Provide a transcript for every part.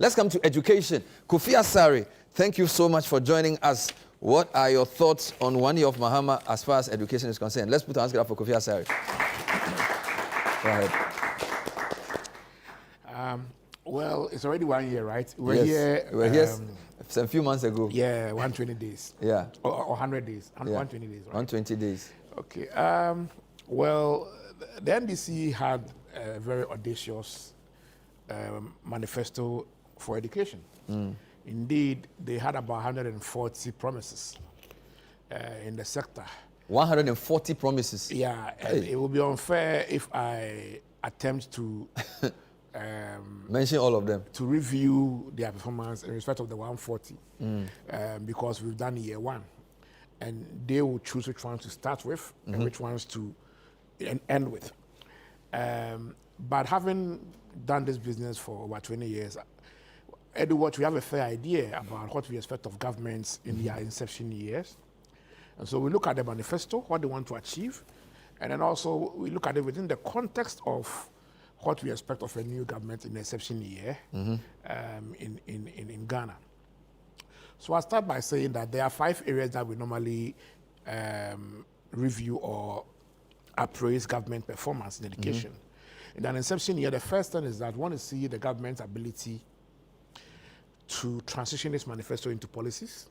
Let's come to education. Kofi Asare, thank you so much for joining us. What are your thoughts on 1 year of Mahama as far as education is concerned? Let's put our hands together for Kofi Asare. Go ahead. Well, it's already 1 year, right? We were here a few months ago. Yeah, 120 days. Yeah. Or 100 days. Yeah. 120 days, right? 120 days. Okay. Well, the NDC had a very audacious manifesto for education. Indeed, they had about 140 promises in the sector. 140 promises? Yeah, and it would be unfair if I attempt to mention all of them. To review their performance in respect of the 140, because we've done year one. And they will choose which ones to start with and which ones to end with. But having done this business for over 20 years, Edward, we have a fair idea about what we expect of governments in their inception years. And so we look at the manifesto, what they want to achieve, and then also we look at it within the context of what we expect of a new government in the inception year in Ghana. So I'll start by saying that there are 5 areas that we normally review or appraise government performance in education. In an inception year, the first thing is that we want to see the government's ability to transition its manifesto into policies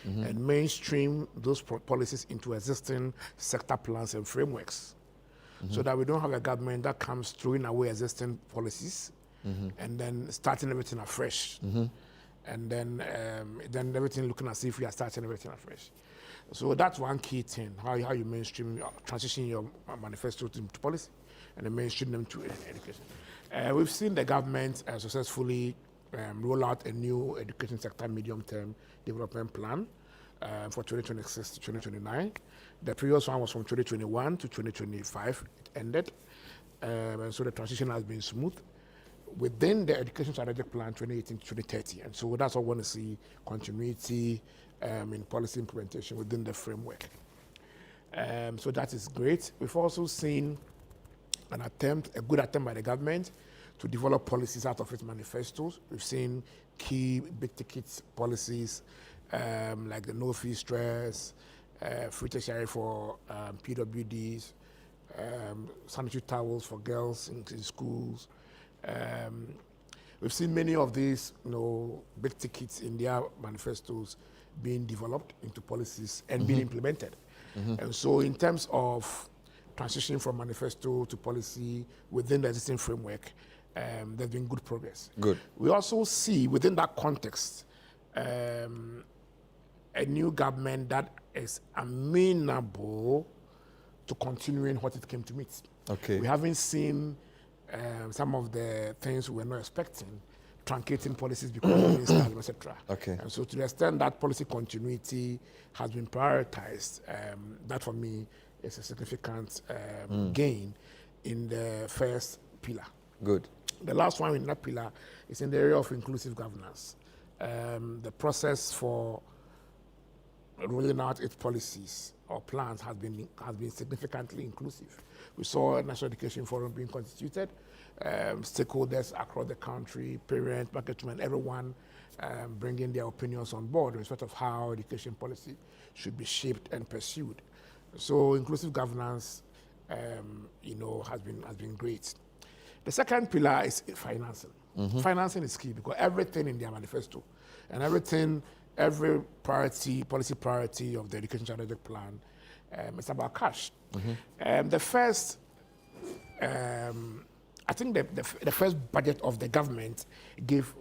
and mainstream those policies into existing sector plans and frameworks, so that we don't have a government that comes throwing away existing policies and then starting everything afresh. And then everything looking as if we are starting everything afresh. So that's one key thing, how you mainstream, transition your manifesto to policy and then mainstream them to education. We've seen the government successfully roll out a new education sector medium-term development plan for 2026 to 2029. The previous one was from 2021 to 2025. It ended, and so the transition has been smooth within the education strategic plan 2018 to 2030. And so that's what we want to see, continuity in policy implementation within the framework. So that is great. We've also seen a good attempt by the government to develop policies out of its manifestos. We've seen key big ticket policies like the no fee stress, free tertiary for PWDs, sanitary towels for girls in schools. We've seen many of these, big tickets in their manifestos being developed into policies and being implemented. And so in terms of transitioning from manifesto to policy within the existing framework, there's been good progress. Good. We also see within that context a new government that is amenable to continuing what it came to meet. Okay. We haven't seen some of the things we were not expecting, truncating policies because of ministers, etc. Okay. And so to the extent that policy continuity has been prioritized, that for me is a significant gain in the first pillar. Good. The last one in that pillar is in the area of inclusive governance. The process for rolling out its policies or plans has been significantly inclusive. We saw a National Education Forum being constituted, stakeholders across the country, parents, marketmen, everyone bringing their opinions on board in respect of how education policy should be shaped and pursued. So inclusive governance, has been great. The second pillar is financing. Financing is key because everything in their manifesto and every policy priority of the education strategic plan is about cash. The first, I think the first budget of the government gave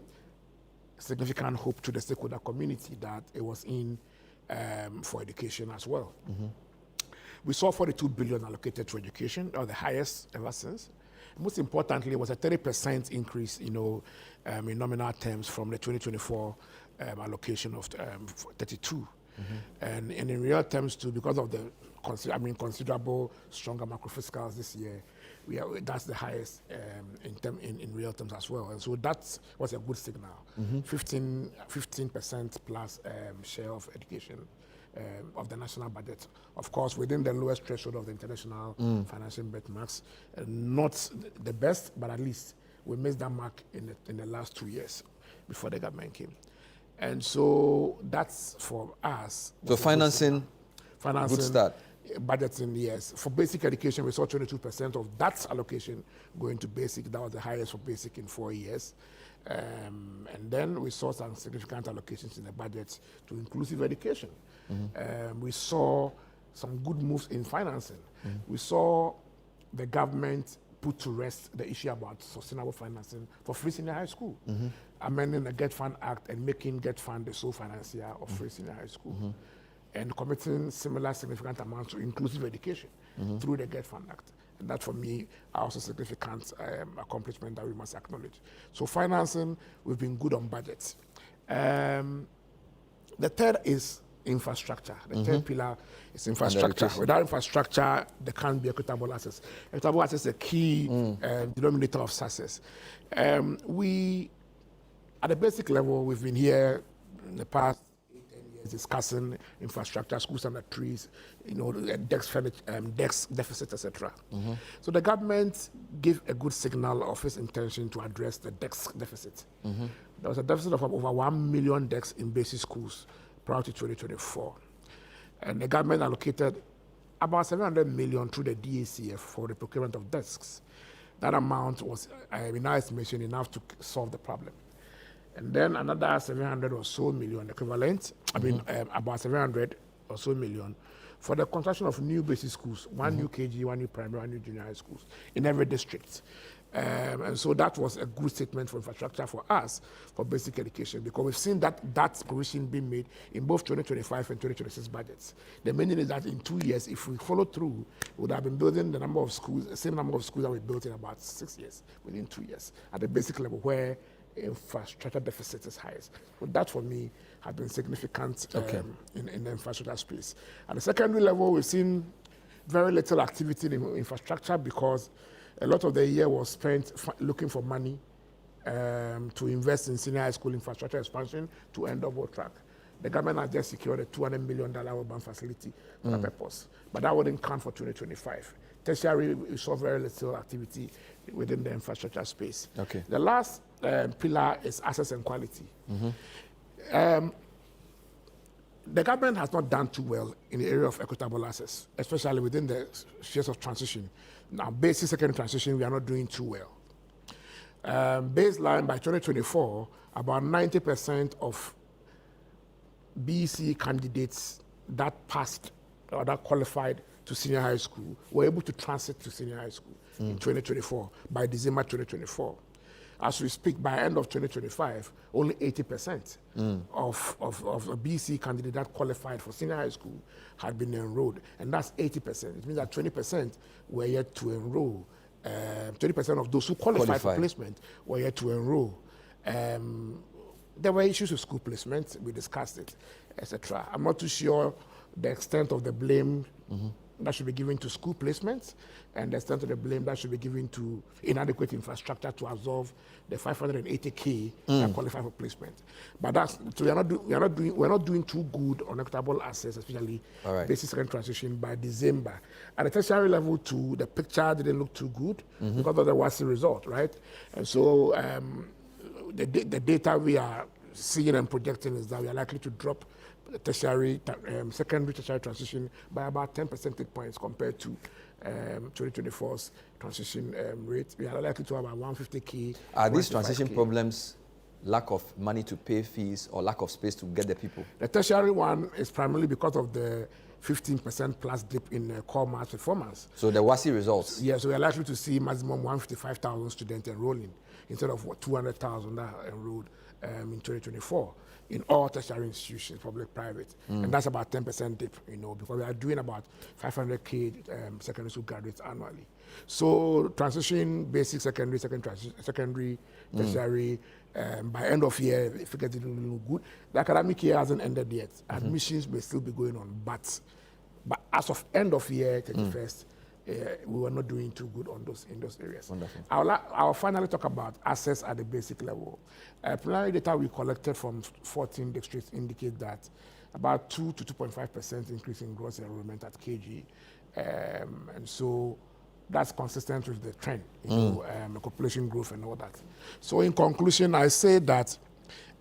significant hope to the stakeholder community that it was in for education as well. We saw 42 billion allocated to education, or the highest ever since. Most importantly, it was a 30% increase, in nominal terms from the 2024 allocation of 32. And in real terms too, because of the considerable stronger macro-fiscals this year, that's the highest in real terms as well. And so that was a good signal. 15% plus share of education of the national budget. Of course, within the lowest threshold of the international financial benchmarks, not the best, but at least we missed that mark in the last 2 years. before the government came. And so that's for us. So financing, good start. Budgeting, yes. For basic education, we saw 22% of that allocation going to basic. That was the highest for basic in 4 years. And then we saw some significant allocations in the budget to inclusive education. We saw some good moves in financing. We saw the government put to rest the issue about sustainable financing for free senior high school, amending the Get Fund Act and making Get Fund the sole financier of free senior high school, and committing similar significant amounts to inclusive education through the Get Fund Act. And that, for me, are also significant accomplishment that we must acknowledge. So financing, we've been good on budgets. The third is infrastructure. The third pillar is infrastructure. Without infrastructure, there can't be equitable access. Equitable access is a key denominator of success. We, at the basic level, we've been here in the past 10 years discussing infrastructure, schools under trees, DEX deficit, etc. So the government gave a good signal of its intention to address the DEX deficit. There was a deficit of over 1 million DEX in basic schools prior to 2024. And the government allocated about 700 million through the DACF for the procurement of desks. That amount was, in our estimation, enough to solve the problem. And then another 700 or so million equivalent, about 700 or so million for the construction of new basic schools, one new KG, one new primary, one new junior high schools in every district. And so that was a good statement for infrastructure for us for basic education, because we've seen that provision being made in both 2025 and 2026 budgets. The meaning is that in 2 years, if we follow through, we would have been building the number of schools, the same number of schools that we built in about 6 years, within 2 years, at the basic level where infrastructure deficit is highest. So that, for me, has been significant in the infrastructure space. At the secondary level, we've seen very little activity in infrastructure because a lot of the year was spent looking for money to invest in senior high school infrastructure expansion to end up World Track. The government has just secured a $200 million World Bank facility for that purpose, but that wouldn't count for 2025. Tertiary, we saw very little activity within the infrastructure space. The last pillar is access and quality. The government has not done too well in the area of equitable access, especially within the spheres of transition. Now, basic secondary transition, we are not doing too well. Baseline, by 2024, about 90% of BC candidates that passed or that qualified to senior high school were able to transit to senior high school in 2024, by December 2024. As we speak, by end of 2025, only 80% of a BC candidate that qualified for senior high school had been enrolled, and that's 80%. It means that 20% were yet to enroll. 20% of those who qualified for placement were yet to enroll. There were issues with school placement. We discussed it, etc. I'm not too sure the extent of the blame that should be given to school placements and the extent of the blame that should be given to inadequate infrastructure to absorb the 580K that qualify for placement. But that's, so we're not doing too good on equitable access, especially basic secondary transition by December. At the tertiary level too, the picture didn't look too good because of the WASI result, right? And so the data we are seeing and projecting is that we are likely to drop secondary tertiary transition by about 10 percentage points compared to 2024's transition rate. We are likely to have about 150K. Are these transition problems lack of money to pay fees or lack of space to get the people? The tertiary one is primarily because of the 15% plus dip in core maths performance. So the WASI results? Yeah, so we are likely to see maximum 155,000 students enrolling instead of 200,000 that enrolled in 2024 in all tertiary institutions, public, private. And that's about 10% dip, because we are doing about 500K secondary school graduates annually. So transition, basic, secondary, tertiary, by end of year, if it gets look good. The academic year hasn't ended yet. Admissions may still be going on, but as of end of year, 31st, we were not doing too good on in those areas. Wonderful. I'll finally talk about access at the basic level. Preliminary data we collected from 14 districts indicate that about 2 to 2.5% increase in gross enrollment at KG. And so that's consistent with the trend, the population growth and all that. So in conclusion, I say that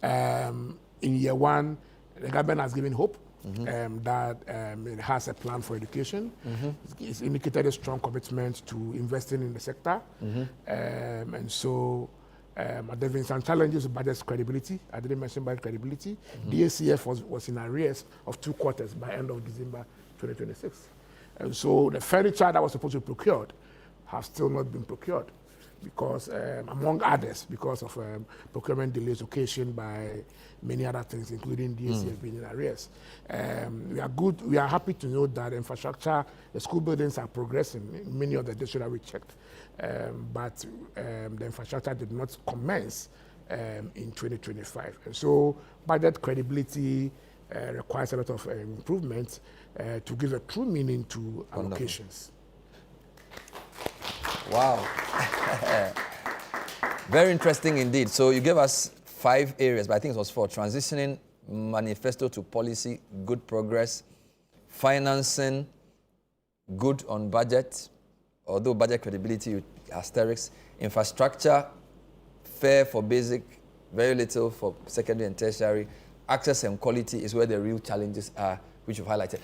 In year one, the government has given hope that it has a plan for education. It's indicated a strong commitment to investing in the sector. And so there have been some challenges with budget credibility. I didn't mention budget credibility. The ACF was in arrears of 2 quarters by end of December 2026. And so the furniture that was supposed to be procured have still not been procured because, among others, because of procurement delays occasioned by many other things, including the ACF being in arrears. We are happy to note that infrastructure, the school buildings are progressing in many of the districts that we checked, but the infrastructure did not commence in 2025. And so budget credibility requires a lot of improvement to give a true meaning to allocations. Wow. Very interesting indeed. So you gave us 5 areas, but I think it was 4. Transitioning manifesto to policy, good progress. Financing, good on budget, although budget credibility, asterisks. Infrastructure, fair for basic, very little for secondary and tertiary. Access and quality is where the real challenges are, which you've highlighted.